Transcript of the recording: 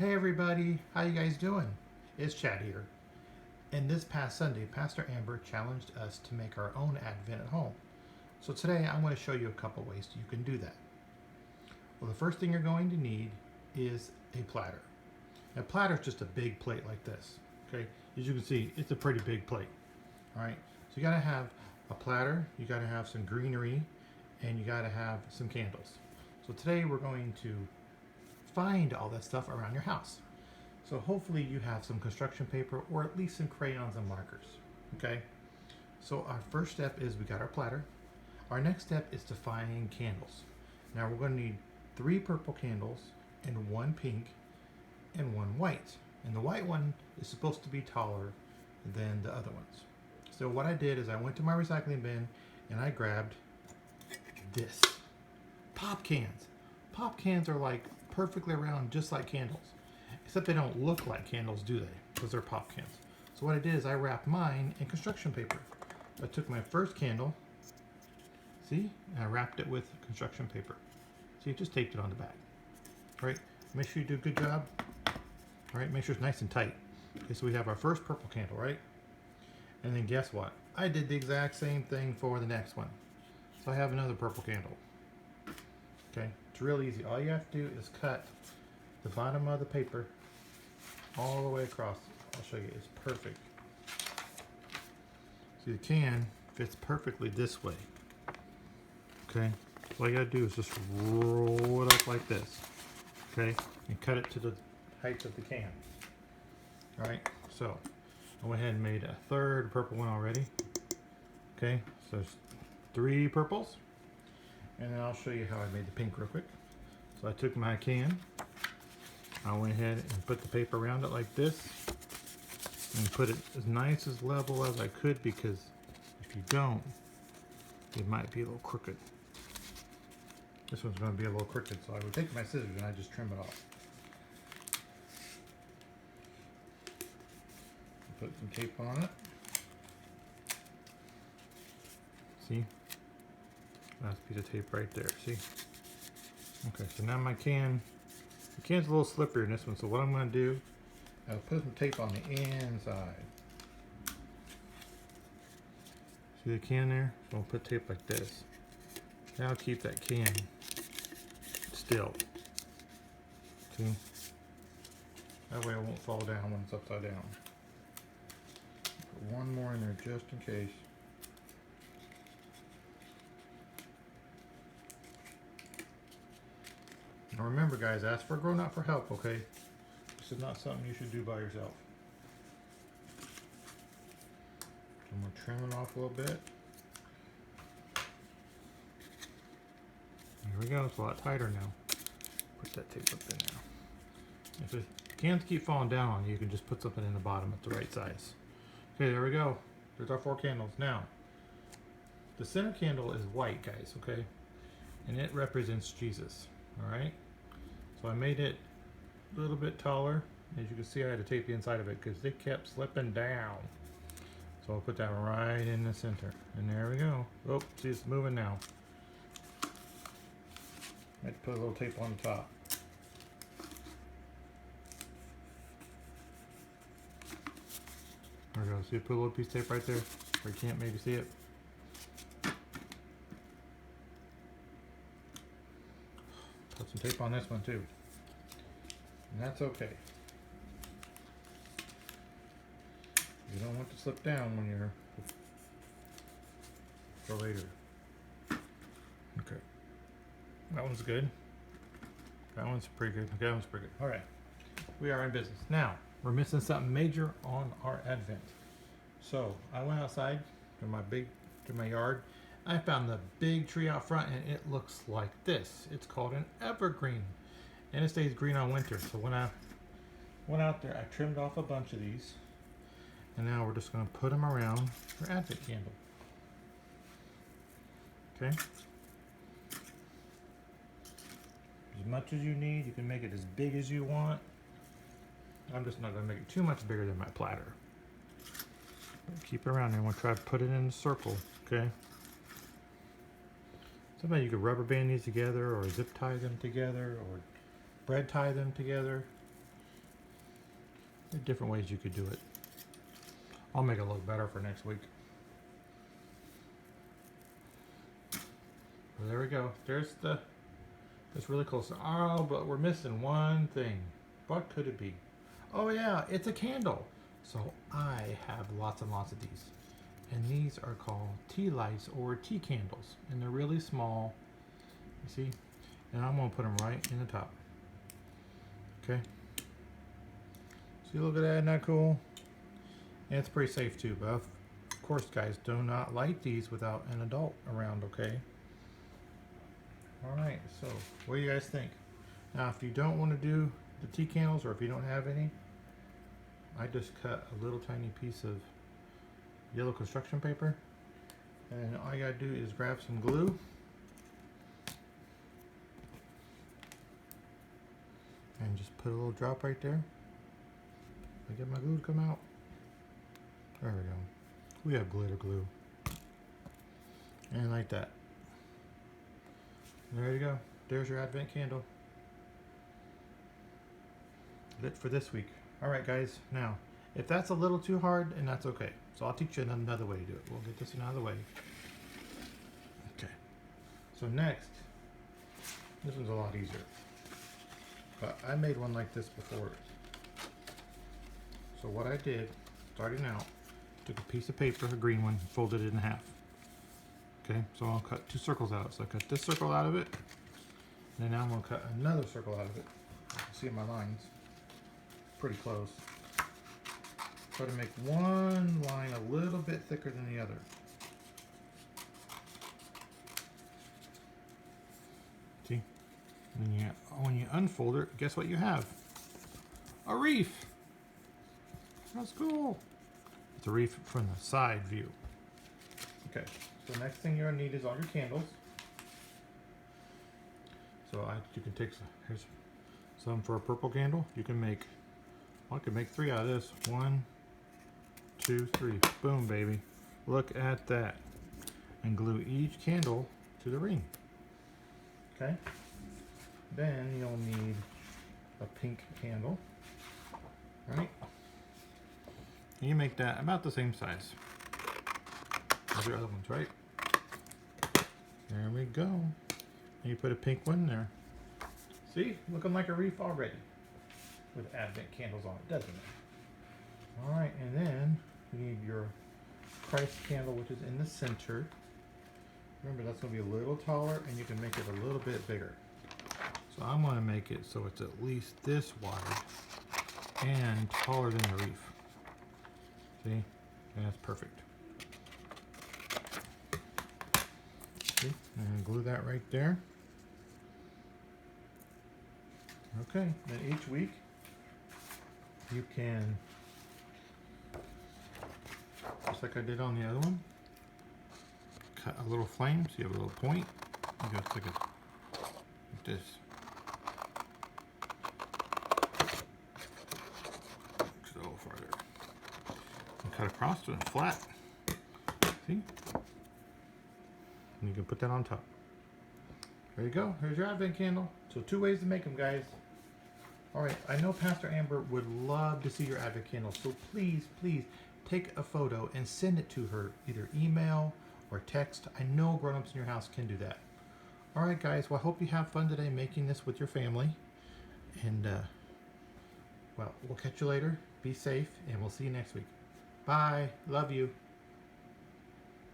Hey everybody, how you guys doing? It's Chad here. And this past Sunday, Pastor Amber challenged us to make our own Advent at home. So today I'm going to show you a couple ways you can do that. Well, the first thing you're going to need is a platter. A platter is just a big plate like this. Okay, as you can see, it's a pretty big plate. All right, so you got to have a platter, you got to have some greenery, and you got to have some candles. So today we're going to find all that stuff around your house. So hopefully you have some construction paper or at least some crayons and markers. Okay, so our first step is we got our platter. Our next step is to find candles. Now we're going to need 3 purple candles and 1 pink and 1 white. And the white one is supposed to be taller than the other ones. So what I did is I went to my recycling bin and I grabbed this. Pop cans. Pop cans are like perfectly round, just like candles. Except they don't look like candles, do they? Because they're pop cans. So what I did is I wrapped mine in construction paper. I took my first candle, see, and I wrapped it with construction paper. See, just taped it on the back. All right, make sure you do a good job. All right, make sure it's nice and tight. Okay, so we have our first purple candle, right? And then guess what? I did the exact same thing for the next one. So I have another purple candle. Okay, it's real easy. All you have to do is cut the bottom of the paper all the way across. I'll show you, it's perfect. See, the can fits perfectly this way. Okay, so all you gotta do is just roll it up like this. Okay, and cut it to the height of the can. All right, so I went ahead and made a third purple one already. Okay, so there's 3 purples. And then I'll show you how I made the pink real quick. So I took my can, I went ahead and put the paper around it like this, and put it as nice as level as I could, because if you don't, it might be a little crooked. This one's going to be a little crooked, so I would take my scissors and I just trim it off. Put some tape on it. See? Last piece of tape right there, see? Okay, so now my can, the can's a little slipperier in this one, so what I'm going to do, I'll put some tape on the inside. See the can there? So I'll put tape like this. That'll keep that can still. See? That way it won't fall down when it's upside down. Put one more in there just in case. Now remember guys, ask for a grown-up for help, okay? This is not something you should do by yourself. So I'm going to trim it off a little bit. There we go, it's a lot tighter now. Put that tape up in now. If the cans keep falling down on you, you can just put something in the bottom at the right size. Okay, there we go. There's our 4 candles. Now, the center candle is white, guys, okay? And it represents Jesus. Alright, so I made it a little bit taller. As you can see, I had to tape the inside of it because it kept slipping down. So I'll put that right in the center. And there we go. Oh, see, it's moving now. I had to put a little tape on the top. There we go. See, put a little piece of tape right there where you can't maybe see it. Put some tape on this one too. And that's okay. You don't want to slip down when you're for later. Okay. That one's good. That one's pretty good. Okay, that one's pretty good. Alright. We are in business. Now, we're missing something major on our Advent. So I went outside to my yard. I found the big tree out front and it looks like this. It's called an evergreen and it stays green all winter. So when I went out there, I trimmed off a bunch of these and now we're just going to put them around for Advent candle. Okay. As much as you need, you can make it as big as you want. I'm just not going to make it too much bigger than my platter. Keep it around there and we'll try to put it in a circle, okay? Sometimes you could rubber band these together or zip tie them together or bread tie them together. There are different ways you could do it. I'll make it look better for next week. Well, there we go. There's the, it's really close. Oh, but we're missing one thing. What could it be? Oh yeah, it's a candle. So I have lots and lots of these. And these are called tea lights or tea candles. And they're really small. You see? And I'm going to put them right in the top. Okay. See, look at that. Isn't that cool? And it's pretty safe too. But of course, guys, do not light these without an adult around, okay? Alright, so what do you guys think? Now, if you don't want to do the tea candles, or if you don't have any, I just cut a little tiny piece of yellow construction paper, and all you gotta do is grab some glue and just put a little drop right there. I get my glue to come out. There we go. We have glitter glue. And like that. There you go. There's your advent candle. Lit for this week. Alright guys, now, if that's a little too hard, and that's okay. So I'll teach you another way to do it. We'll get this out of the way. Okay. So next, this one's a lot easier. But I made one like this before. So what I did, starting out, took a piece of paper, a green one, folded it in half. Okay, so I'll cut 2 circles out. So I cut this circle out of it, and then now I'm going to cut another circle out of it. You can see my lines. Pretty close. Try to make one line a little bit thicker than the other. See? And when you unfold it, guess what you have? A wreath! That's cool. It's a wreath from the side view. Okay, so next thing you're going to need is all your candles. So you can take here's some for a purple candle. You can make, well, I could make 3 out of this. 1, 2, 3. Boom, baby. Look at that. And glue each candle to the ring. Okay. Then you'll need a pink candle. Right? And you make that about the same size as your other ones, right? There we go. And you put a pink one there. See? Looking like a wreath already. With advent candles on it, doesn't it? Alright, and then you need your Christ candle, which is in the center. Remember, that's going to be a little taller, and you can make it a little bit bigger. So I'm going to make it so it's at least this wide and taller than the wreath. See? And that's perfect. See? And glue that right there. Okay, then each week you can, just like I did on the other one, cut a little flame so you have a little point. You go stick it like this. Just a little farther. And cut across to it flat. See? And you can put that on top. There you go. Here's your advent candle. So 2 ways to make them, guys. Alright, I know Pastor Amber would love to see your advent candle, so please, please take a photo and send it to her, either email or text. I know grown-ups in your house can do that. Alright guys, well I hope you have fun today making this with your family. And, well, we'll catch you later. Be safe, and we'll see you next week. Bye. Love you.